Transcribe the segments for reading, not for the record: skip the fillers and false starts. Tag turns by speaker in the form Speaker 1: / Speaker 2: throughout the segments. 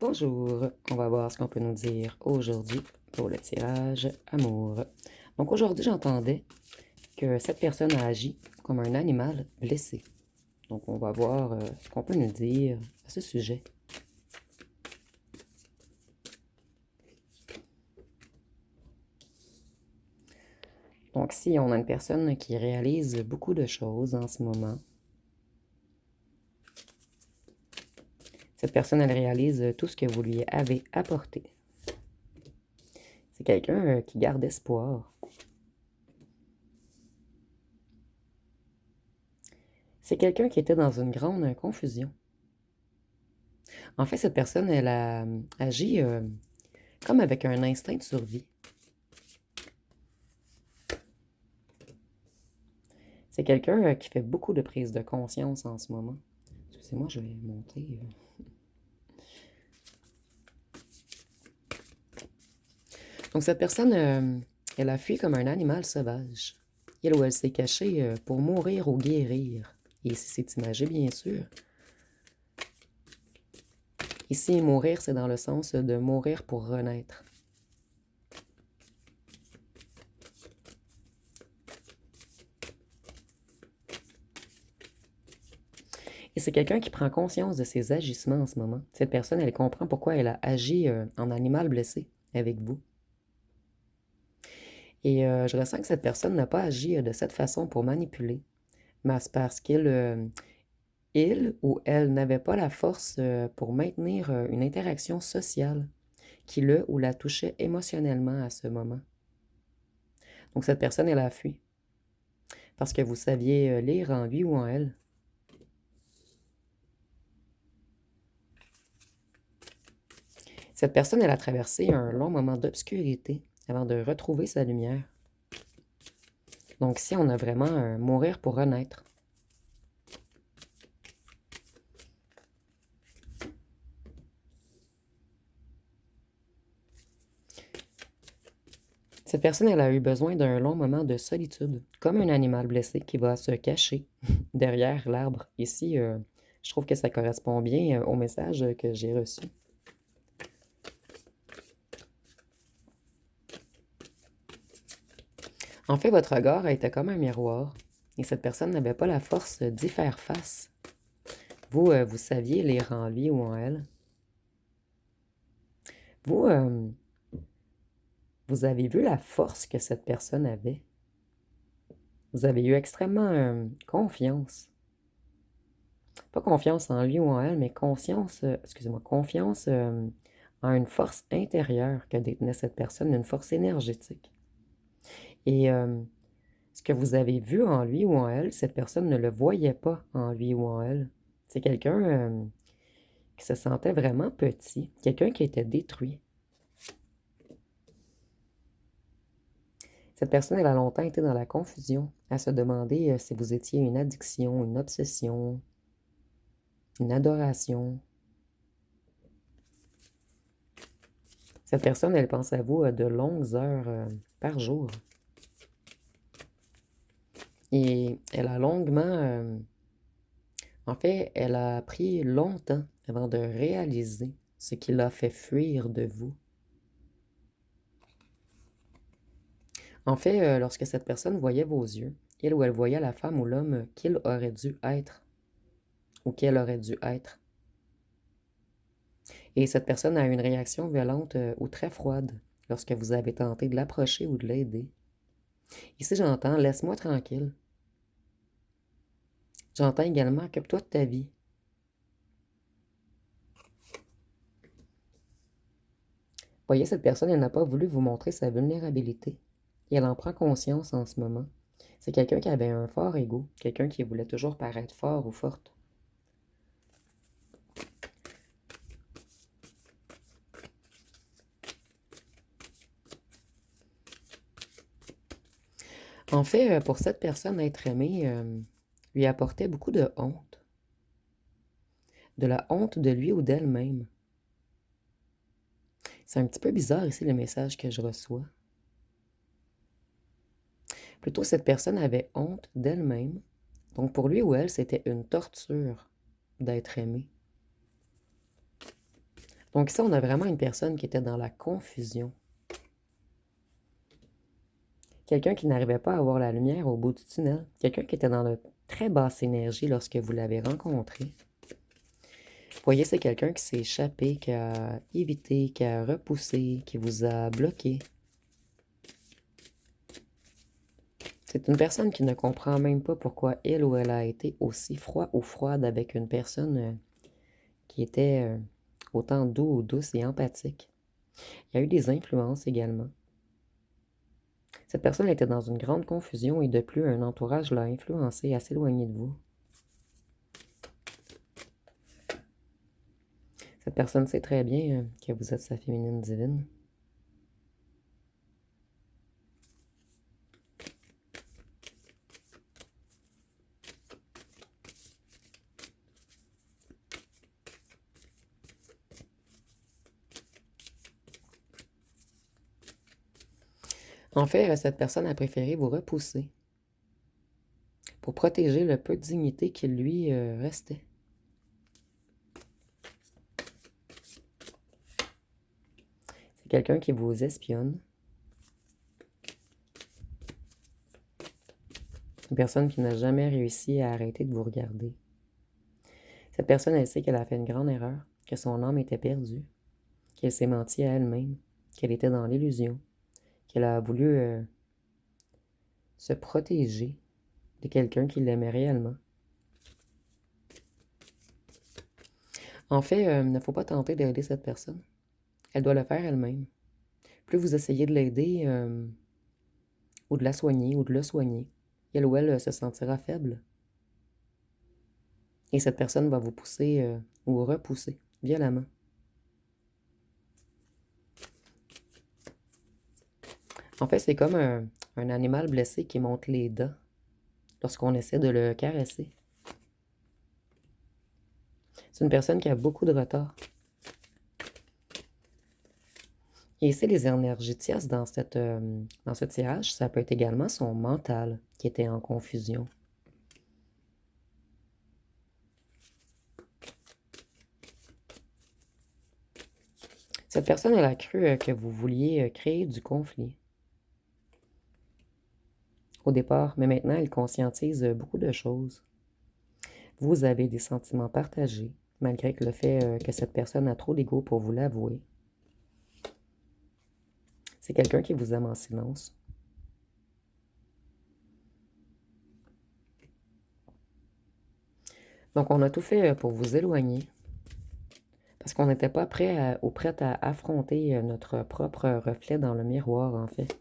Speaker 1: Bonjour, on va voir ce qu'on peut nous dire aujourd'hui pour le tirage amour. Donc aujourd'hui, j'entendais que cette personne a agi comme un animal blessé. Donc on va voir ce qu'on peut nous dire à ce sujet. Donc si on a une personne qui réalise beaucoup de choses en ce moment, cette personne, elle réalise tout ce que vous lui avez apporté. C'est quelqu'un qui garde espoir. C'est quelqu'un qui était dans une grande confusion. En fait, cette personne, elle a agi comme avec un instinct de survie. C'est quelqu'un qui fait beaucoup de prise de conscience en ce moment. Excusez-moi, je vais monter. Donc, cette personne, elle a fui comme un animal sauvage. Elle ou elle s'est cachée pour mourir ou guérir. Et ici, c'est imagé, bien sûr. Ici, mourir, c'est dans le sens de mourir pour renaître. Et c'est quelqu'un qui prend conscience de ses agissements en ce moment. Cette personne, elle comprend pourquoi elle a agi en animal blessé avec vous. Et je ressens que cette personne n'a pas agi de cette façon pour manipuler, mais c'est parce il ou elle n'avait pas la force pour maintenir une interaction sociale qui le ou la touchait émotionnellement à ce moment. Donc cette personne, elle a fui parce que vous saviez lire en lui ou en elle. Cette personne, elle a traversé un long moment d'obscurité avant de retrouver sa lumière. Donc si on a vraiment mourir pour renaître. Cette personne, elle a eu besoin d'un long moment de solitude, comme un animal blessé qui va se cacher derrière l'arbre. Ici, je trouve que ça correspond bien au message que j'ai reçu. En fait, votre regard était comme un miroir, et cette personne n'avait pas la force d'y faire face. Vous, vous saviez lire en lui ou en elle. Vous, vous avez vu la force que cette personne avait. Vous avez eu extrêmement confiance. Pas confiance en lui ou en elle, mais confiance en une force intérieure que détenait cette personne, une force énergétique. Et ce que vous avez vu en lui ou en elle, cette personne ne le voyait pas en lui ou en elle. C'est quelqu'un qui se sentait vraiment petit, quelqu'un qui était détruit. Cette personne, elle a longtemps été dans la confusion, à se demander si vous étiez une addiction, une obsession, une adoration. Cette personne, elle pense à vous de longues heures par jour. Et elle a longuement... en fait, elle a pris longtemps avant de réaliser ce qui l'a fait fuir de vous. En fait, lorsque cette personne voyait vos yeux, il ou elle voyait la femme ou l'homme qu'il aurait dû être, ou qu'elle aurait dû être. Et cette personne a eu une réaction violente ou très froide lorsque vous avez tenté de l'approcher ou de l'aider. Ici, j'entends « laisse-moi tranquille ». J'entends également « occupe-toi de ta vie ». Voyez, cette personne, elle n'a pas voulu vous montrer sa vulnérabilité. Et elle en prend conscience en ce moment. C'est quelqu'un qui avait un fort ego, quelqu'un qui voulait toujours paraître fort ou forte. En fait, pour cette personne, être aimé lui apportait beaucoup de honte. De la honte de lui ou d'elle-même. C'est un petit peu bizarre ici le message que je reçois. Plutôt, cette personne avait honte d'elle-même. Donc pour lui ou elle, c'était une torture d'être aimé. Donc ici, on a vraiment une personne qui était dans la confusion. Quelqu'un qui n'arrivait pas à voir la lumière au bout du tunnel. Quelqu'un qui était dans de très basse énergie lorsque vous l'avez rencontré. Vous voyez, c'est quelqu'un qui s'est échappé, qui a évité, qui a repoussé, qui vous a bloqué. C'est une personne qui ne comprend même pas pourquoi elle ou elle a été aussi froid ou froide avec une personne qui était autant doux ou douce et empathique. Il y a eu des influences également. Cette personne était dans une grande confusion et de plus, un entourage l'a influencé à s'éloigner de vous. Cette personne sait très bien que vous êtes sa féminine divine. En fait, cette personne a préféré vous repousser pour protéger le peu de dignité qui lui restait. C'est quelqu'un qui vous espionne. Une personne qui n'a jamais réussi à arrêter de vous regarder. Cette personne, elle sait qu'elle a fait une grande erreur, que son âme était perdue, qu'elle s'est menti à elle-même, qu'elle était dans l'illusion, qu'elle a voulu se protéger de quelqu'un qui l'aimait réellement. En fait, il ne faut pas tenter d'aider cette personne. Elle doit le faire elle-même. Plus vous essayez de l'aider, ou de la soigner, ou de le soigner, elle ou elle se sentira faible. Et cette personne va vous pousser ou repousser violemment. En fait, c'est comme un animal blessé qui monte les dents lorsqu'on essaie de le caresser. C'est une personne qui a beaucoup de retard. Et ici, les énergies tierces dans ce tirage, ça peut être également son mental qui était en confusion. Cette personne, elle a cru que vous vouliez créer du conflit au départ, mais maintenant, elle conscientise beaucoup de choses. Vous avez des sentiments partagés, malgré que le fait que cette personne a trop d'ego pour vous l'avouer. C'est quelqu'un qui vous aime en silence. Donc, on a tout fait pour vous éloigner, parce qu'on n'était pas prêt ou prête à affronter notre propre reflet dans le miroir, en fait.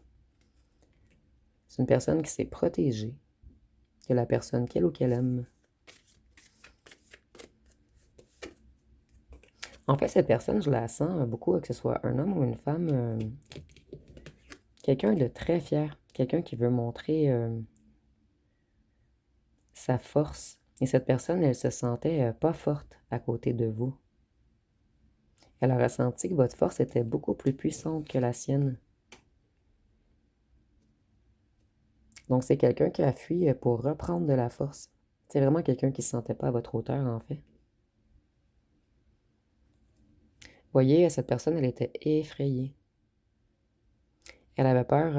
Speaker 1: C'est une personne qui s'est protégée de la personne qu'elle ou qu'elle aime. En fait, cette personne, je la sens beaucoup, que ce soit un homme ou une femme, quelqu'un de très fier, quelqu'un qui veut montrer sa force. Et cette personne, elle se sentait pas forte à côté de vous. Elle a ressenti que votre force était beaucoup plus puissante que la sienne. Donc, c'est quelqu'un qui a fui pour reprendre de la force. C'est vraiment quelqu'un qui ne se sentait pas à votre hauteur, en fait. Vous voyez, cette personne, elle était effrayée. Elle avait peur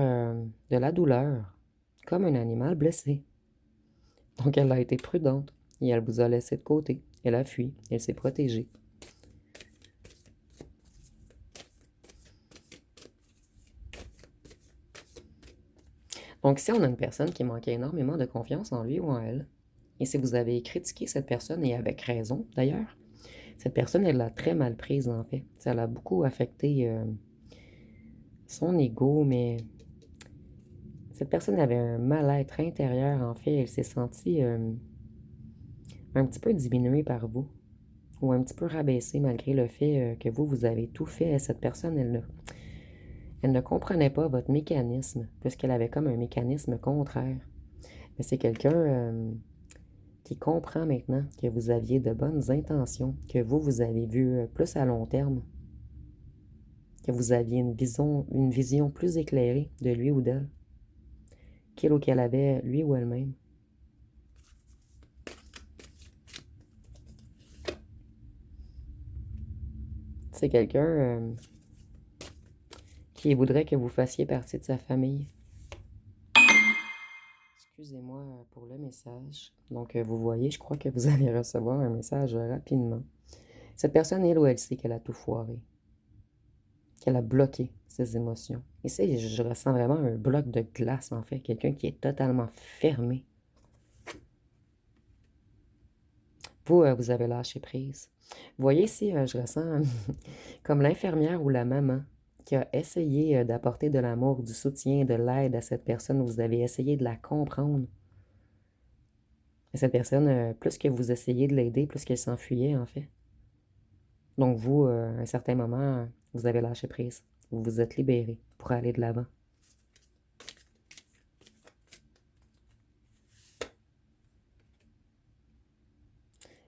Speaker 1: de la douleur, comme un animal blessé. Donc, elle a été prudente et elle vous a laissé de côté. Elle a fui, elle s'est protégée. Donc, ici, on a une personne qui manquait énormément de confiance en lui ou en elle. Et si vous avez critiqué cette personne, et avec raison d'ailleurs, cette personne, elle l'a très mal prise en fait. Ça l'a beaucoup affecté son ego, mais cette personne avait un mal-être intérieur en fait. Elle s'est sentie un petit peu diminuée par vous, ou un petit peu rabaissée malgré le fait que vous avez tout fait. Cette personne, elle ne comprenait pas votre mécanisme, puisqu'elle avait comme un mécanisme contraire. Mais c'est quelqu'un qui comprend maintenant que vous aviez de bonnes intentions, que vous avez vu plus à long terme, que vous aviez une vision plus éclairée de lui ou d'elle, qu'il ou qu'elle avait lui ou elle-même. C'est quelqu'un qui voudrait que vous fassiez partie de sa famille. Excusez-moi pour le message. Donc, vous voyez, je crois que vous allez recevoir un message rapidement. Cette personne, elle ou elle sait qu'elle a tout foiré, qu'elle a bloqué ses émotions. Et c'est, je ressens vraiment un bloc de glace, en fait. Quelqu'un qui est totalement fermé. Vous, vous avez lâché prise. Vous voyez ici, je ressens comme l'infirmière ou la maman qui a essayé d'apporter de l'amour, du soutien, de l'aide à cette personne. Vous avez essayé de la comprendre. Et cette personne, plus que vous essayez de l'aider, plus qu'elle s'enfuyait, en fait. Donc vous, à un certain moment, vous avez lâché prise. Vous vous êtes libéré pour aller de l'avant.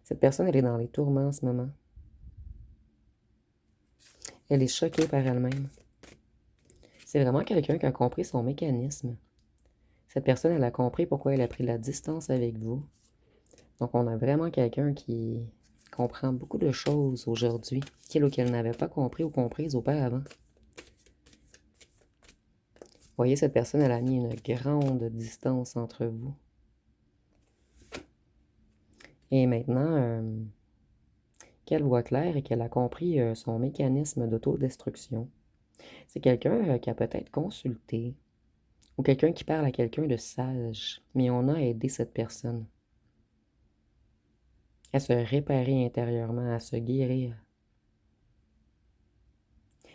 Speaker 1: Cette personne, elle est dans les tourments en ce moment. Elle est choquée par elle-même. C'est vraiment quelqu'un qui a compris son mécanisme. Cette personne, elle a compris pourquoi elle a pris la distance avec vous. Donc, on a vraiment quelqu'un qui comprend beaucoup de choses aujourd'hui, qu'elle ou qu'elle n'avait pas compris ou comprises auparavant. Vous voyez, cette personne, elle a mis une grande distance entre vous. Et maintenant, qu'elle voit clair et qu'elle a compris son mécanisme d'autodestruction, c'est quelqu'un qui a peut-être consulté ou quelqu'un qui parle à quelqu'un de sage, mais on a aidé cette personne à se réparer intérieurement, à se guérir.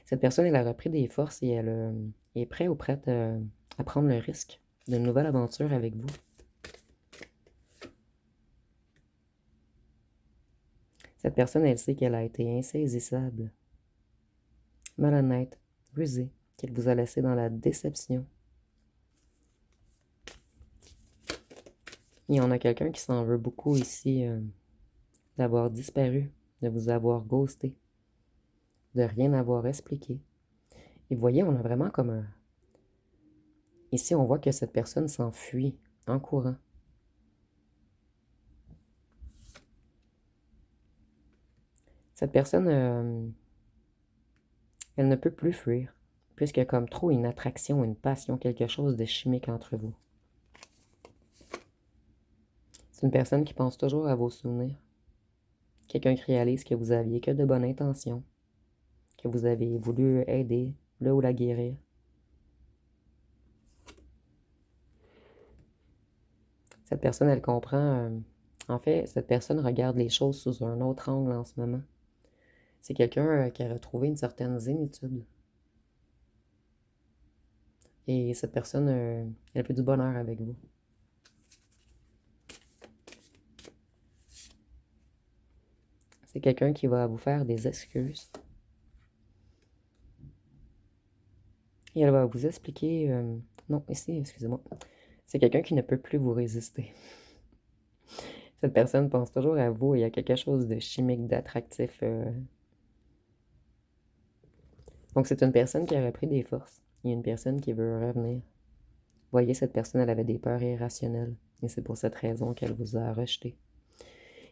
Speaker 1: Cette personne, elle a repris des forces et elle est prête ou prête à prendre le risque d'une nouvelle aventure avec vous. Cette personne, elle sait qu'elle a été insaisissable, malhonnête, rusée, qu'elle vous a laissé dans la déception. Il y en a quelqu'un qui s'en veut beaucoup ici d'avoir disparu, de vous avoir ghosté, de rien avoir expliqué. Et vous voyez, on a vraiment comme un... Ici, on voit que cette personne s'enfuit en courant. Cette personne, elle ne peut plus fuir, puisqu'il y a comme trop une attraction, une passion, quelque chose de chimique entre vous. C'est une personne qui pense toujours à vos souvenirs. Quelqu'un qui réalise que vous aviez que de bonnes intentions, que vous avez voulu aider le ou la guérir. Cette personne, elle comprend... en fait, cette personne regarde les choses sous un autre angle en ce moment. C'est quelqu'un qui a retrouvé une certaine zénitude. Et cette personne, elle fait du bonheur avec vous. C'est quelqu'un qui va vous faire des excuses. Et elle va vous expliquer... non, ici, excusez-moi. C'est quelqu'un qui ne peut plus vous résister. Cette personne pense toujours à vous et il y a quelque chose de chimique, d'attractif. Donc, c'est une personne qui a repris des forces. Il y a une personne qui veut revenir. Vous voyez, cette personne, elle avait des peurs irrationnelles. Et c'est pour cette raison qu'elle vous a rejeté.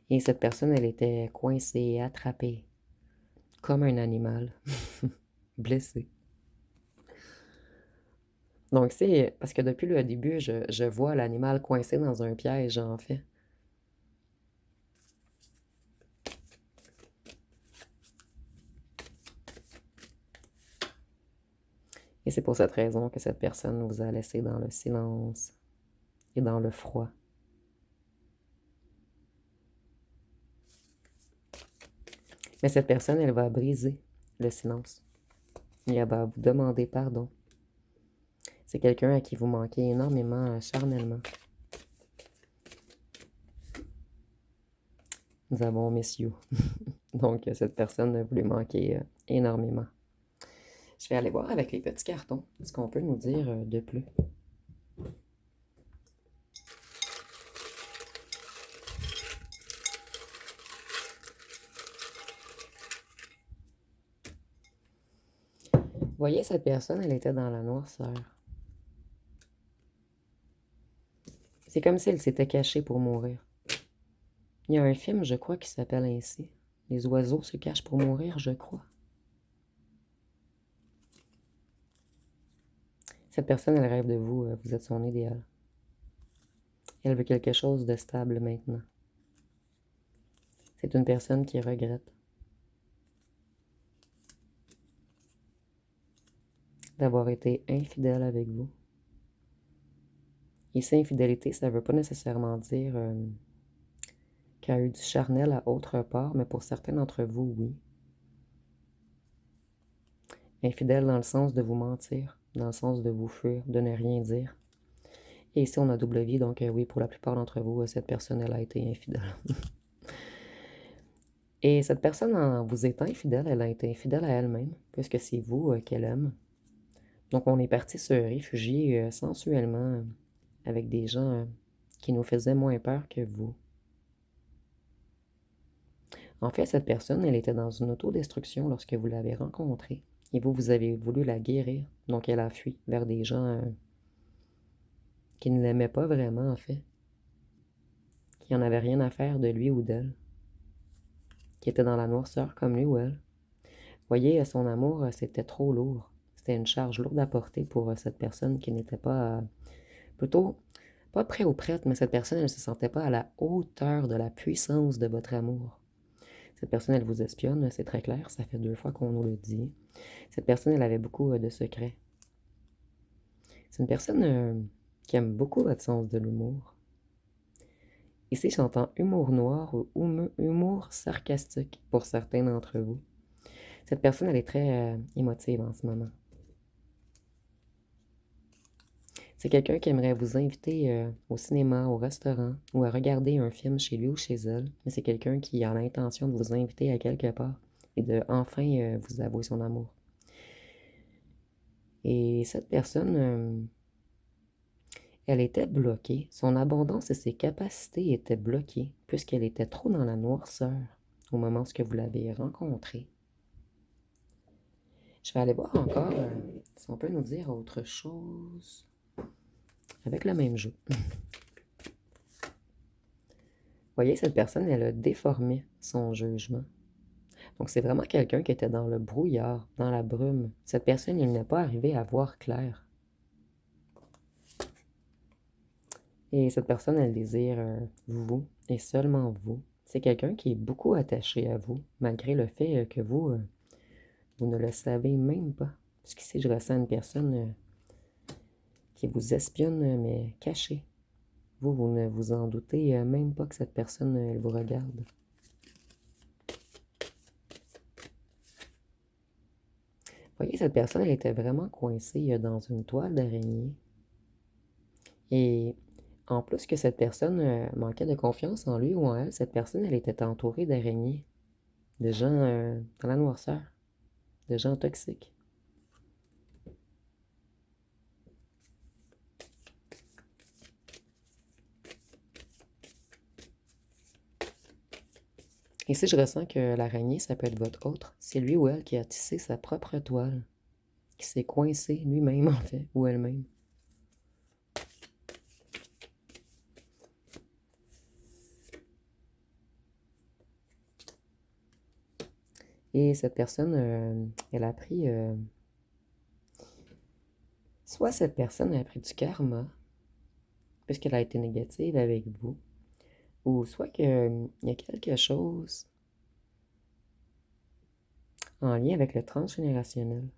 Speaker 1: Et cette personne, elle était coincée, attrapée, comme un animal, blessé. Donc, c'est parce que depuis le début, je vois l'animal coincé dans un piège, en fait. Et c'est pour cette raison que cette personne vous a laissé dans le silence et dans le froid. Mais cette personne, elle va briser le silence. Et elle va vous demander pardon. C'est quelqu'un à qui vous manquez énormément charnellement. Nous avons Miss You. Donc, cette personne vous lui manquez énormément. Je vais aller voir avec les petits cartons ce qu'on peut nous dire de plus. Vous voyez, cette personne, elle était dans la noirceur. C'est comme si elle s'était cachée pour mourir. Il y a un film, je crois, qui s'appelle ainsi. Les oiseaux se cachent pour mourir, je crois. Cette personne, elle rêve de vous, vous êtes son idéal. Elle veut quelque chose de stable maintenant. C'est une personne qui regrette d'avoir été infidèle avec vous. Et cette infidélité, ça ne veut pas nécessairement dire qu'il y a eu du charnel à autre part, mais pour certains d'entre vous, oui. Infidèle dans le sens de vous mentir, dans le sens de vous fuir, de ne rien dire. Et ici, on a double vie, donc oui, pour la plupart d'entre vous, cette personne, elle a été infidèle. Et cette personne, en vous étant infidèle, elle a été infidèle à elle-même, puisque c'est vous qu'elle aime. Donc, on est parti se réfugier sensuellement avec des gens qui nous faisaient moins peur que vous. En fait, cette personne, elle était dans une autodestruction lorsque vous l'avez rencontrée. Et vous, vous avez voulu la guérir. Donc, elle a fui vers des gens qui ne l'aimaient pas vraiment, en fait. Qui n'en avaient rien à faire de lui ou d'elle. Qui étaient dans la noirceur comme lui ou elle. Vous voyez, son amour, c'était trop lourd. C'était une charge lourde à porter pour cette personne qui n'était pas... plutôt, pas prêt ou prête, mais cette personne, elle ne se sentait pas à la hauteur de la puissance de votre amour. Cette personne, elle vous espionne, c'est très clair, ça fait 2 fois qu'on nous le dit. Cette personne, elle avait beaucoup de secrets. C'est une personne qui aime beaucoup votre sens de l'humour. Ici, j'entends humour noir ou humour sarcastique pour certains d'entre vous. Cette personne, elle est très émotive en ce moment. C'est quelqu'un qui aimerait vous inviter au cinéma, au restaurant ou à regarder un film chez lui ou chez elle, mais c'est quelqu'un qui a l'intention de vous inviter à quelque part et de enfin vous avouer son amour. Et cette personne, elle était bloquée. Son abondance et ses capacités étaient bloquées puisqu'elle était trop dans la noirceur au moment où vous l'avez rencontrée. Je vais aller voir encore si on peut nous dire autre chose avec le même jeu. Vous voyez, cette personne, elle a déformé son jugement. Donc, c'est vraiment quelqu'un qui était dans le brouillard, dans la brume. Cette personne, il n'est pas arrivé à voir clair. Et cette personne, elle désire vous, et seulement vous. C'est quelqu'un qui est beaucoup attaché à vous, malgré le fait que vous, vous ne le savez même pas. Parce qu'ici, je ressens une personne qui vous espionne, mais cachée. Vous, vous ne vous en doutez même pas que cette personne, elle vous regarde. Vous voyez, cette personne, elle était vraiment coincée dans une toile d'araignée. Et en plus que cette personne manquait de confiance en lui ou en elle, cette personne, elle était entourée d'araignées, de gens dans la noirceur, de gens toxiques. Et si je ressens que l'araignée, ça peut être votre autre, c'est lui ou elle qui a tissé sa propre toile, qui s'est coincé lui-même en fait, ou elle-même. Et cette personne, elle a pris... soit cette personne a pris du karma, puisqu'elle a été négative avec vous, ou soit qu'il y a quelque chose en lien avec le transgénérationnel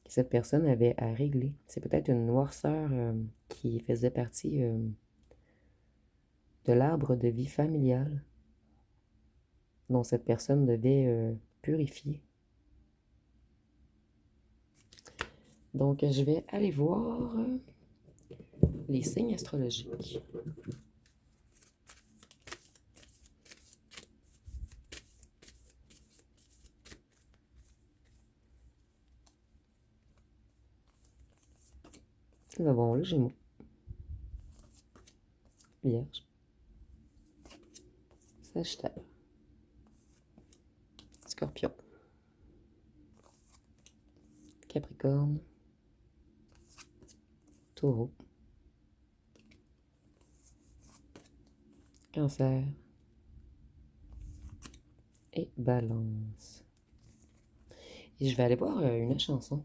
Speaker 1: que cette personne avait à régler. C'est peut-être une noirceur qui faisait partie de l'arbre de vie familial dont cette personne devait purifier. Donc, je vais aller voir les signes astrologiques. Nous avons le Gémeaux, Vierge, Sagittaire, Scorpion, Capricorne, Taureau, Cancer et Balance. Et je vais aller voir une chanson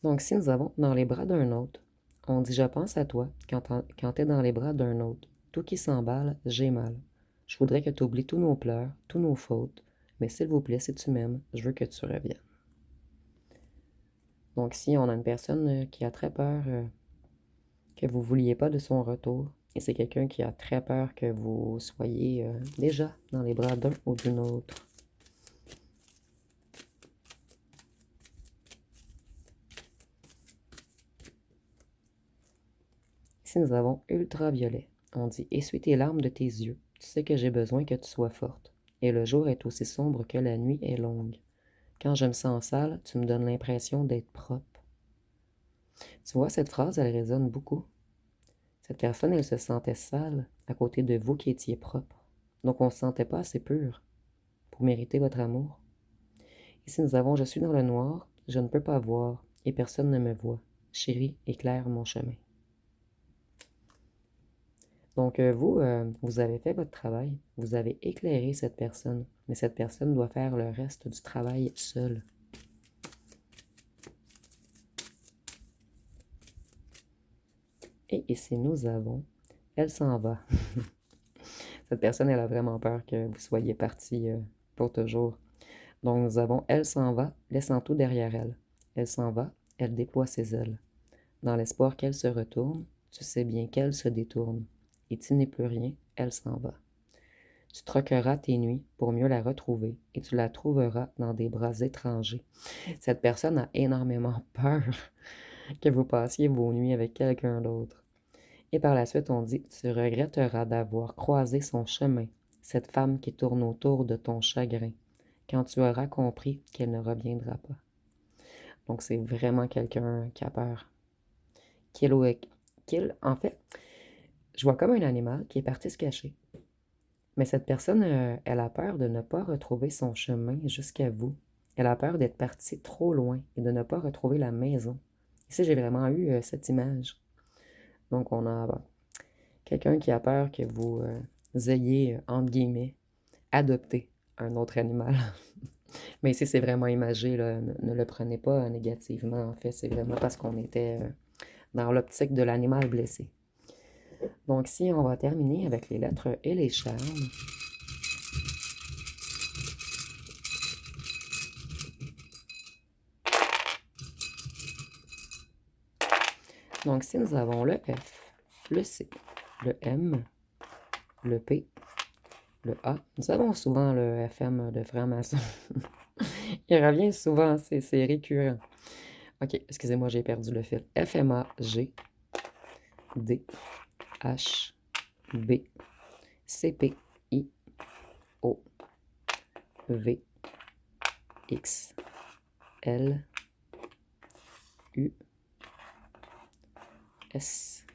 Speaker 1: Donc, si nous avons dans les bras d'un autre, on dit je pense à toi quand t'es dans les bras d'un autre. Tout qui s'emballe, j'ai mal. Je voudrais que tu oublies tous nos pleurs, tous nos fautes, mais s'il vous plaît, si tu m'aimes, je veux que tu reviennes. Donc, si on a une personne qui a très peur que vous ne vouliez pas de son retour, et c'est quelqu'un qui a très peur que vous soyez déjà dans les bras d'un ou d'une autre. Ici, nous avons ultraviolet. On dit essuie tes larmes de tes yeux. Tu sais que j'ai besoin que tu sois forte. Et le jour est aussi sombre que la nuit est longue. Quand je me sens sale, tu me donnes l'impression d'être propre. Tu vois, cette phrase, elle résonne beaucoup. Cette personne, elle se sentait sale à côté de vous qui étiez propre. Donc, on ne se sentait pas assez pur pour mériter votre amour. Ici, nous avons je suis dans le noir, je ne peux pas voir, et personne ne me voit. Chérie, éclaire mon chemin. Donc, vous avez fait votre travail, vous avez éclairé cette personne, mais cette personne doit faire le reste du travail seule. Et ici, nous avons, elle s'en va. Cette personne, elle a vraiment peur que vous soyez parti pour toujours. Donc, nous avons, elle s'en va, laissant tout derrière elle. Elle s'en va, elle déploie ses ailes. Dans l'espoir qu'elle se retourne, tu sais bien qu'elle se détourne. Et tu n'es plus rien, elle s'en va. Tu troqueras tes nuits pour mieux la retrouver et tu la trouveras dans des bras étrangers. Cette personne a énormément peur que vous passiez vos nuits avec quelqu'un d'autre. Et par la suite, on dit, tu regretteras d'avoir croisé son chemin, cette femme qui tourne autour de ton chagrin, quand tu auras compris qu'elle ne reviendra pas. Donc, c'est vraiment quelqu'un qui a peur. En fait, je vois comme un animal qui est parti se cacher. Mais cette personne, elle a peur de ne pas retrouver son chemin jusqu'à vous. Elle a peur d'être partie trop loin et de ne pas retrouver la maison. Ici, j'ai vraiment eu cette image. Donc, on a quelqu'un qui a peur que vous ayez, entre guillemets, adopté un autre animal. Mais ici, c'est vraiment imagé, là. Ne le prenez pas négativement, en fait. C'est vraiment parce qu'on était dans l'optique de l'animal blessé. Donc, si on va terminer avec les lettres et les charmes. Donc, si nous avons le F, le C, le M, le P, le A, nous avons souvent le FM de franc-maçon. Il revient souvent, c'est récurrent. Ok, excusez-moi, j'ai perdu le fil. F, M, A, G, D, H, B, C, P, I, O, V, X, L, U, S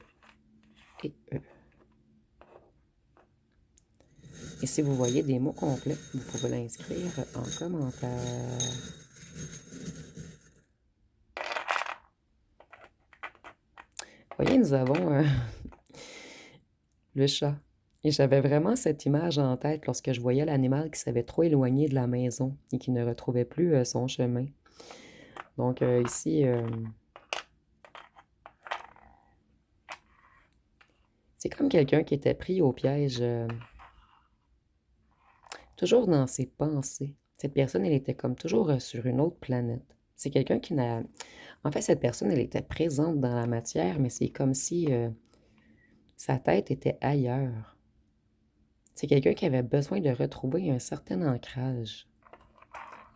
Speaker 1: et E. Et si vous voyez des mots complets, vous pouvez l'inscrire en commentaire. Voyez, nous avons le chat. Et j'avais vraiment cette image en tête lorsque je voyais l'animal qui s'avait trop éloigné de la maison et qui ne retrouvait plus son chemin. Donc ici, c'est comme quelqu'un qui était pris au piège, toujours dans ses pensées. Cette personne, elle était comme toujours sur une autre planète. C'est quelqu'un qui n'a... En fait, cette personne, elle était présente dans la matière, mais c'est comme si sa tête était ailleurs. C'est quelqu'un qui avait besoin de retrouver un certain ancrage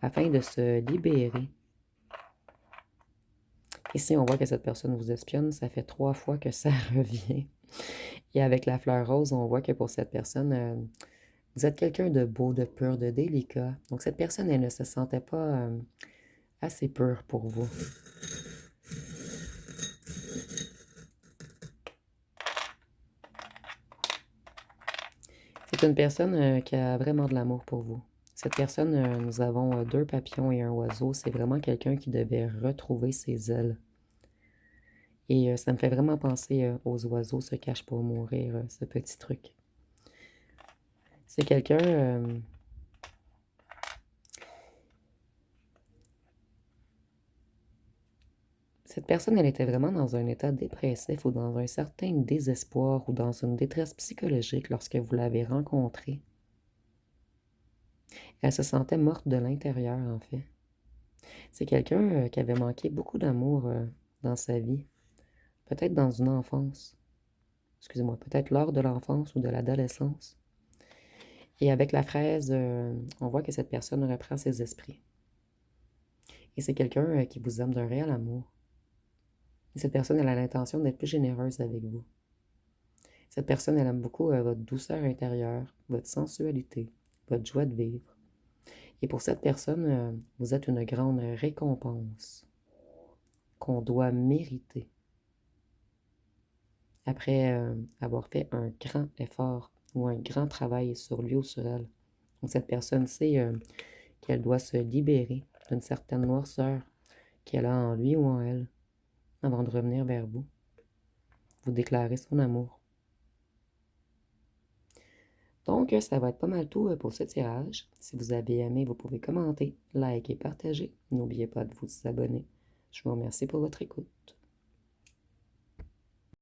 Speaker 1: afin de se libérer. Ici, on voit que cette personne vous espionne. Ça fait 3 fois que ça revient. Et avec la fleur rose, on voit que pour cette personne, vous êtes quelqu'un de beau, de pur, de délicat. Donc, cette personne, elle ne se sentait pas assez pure pour vous. C'est une personne qui a vraiment de l'amour pour vous. Cette personne, nous avons 2 papillons et un oiseau. C'est vraiment quelqu'un qui devait retrouver ses ailes. Et ça me fait vraiment penser aux oiseaux se cachent pour mourir, ce petit truc. C'est quelqu'un... Cette personne, elle était vraiment dans un état dépressif ou dans un certain désespoir ou dans une détresse psychologique lorsque vous l'avez rencontrée. Elle se sentait morte de l'intérieur, en fait. C'est quelqu'un qui avait manqué beaucoup d'amour dans sa vie, peut-être dans une enfance, excusez-moi, peut-être lors de l'enfance ou de l'adolescence. Et avec la fraise, on voit que cette personne reprend ses esprits. Et c'est quelqu'un qui vous aime d'un réel amour. Et cette personne, elle a l'intention d'être plus généreuse avec vous. Cette personne, elle aime beaucoup votre douceur intérieure, votre sensualité, votre joie de vivre. Et pour cette personne, vous êtes une grande récompense qu'on doit mériter après avoir fait un grand effort ou un grand travail sur lui ou sur elle. Donc cette personne sait qu'elle doit se libérer d'une certaine noirceur qu'elle a en lui ou en elle avant de revenir vers vous, vous déclarer son amour. Donc, ça va être pas mal tout pour ce tirage. Si vous avez aimé, vous pouvez commenter, liker, partager. N'oubliez pas de vous abonner. Je vous remercie pour votre écoute.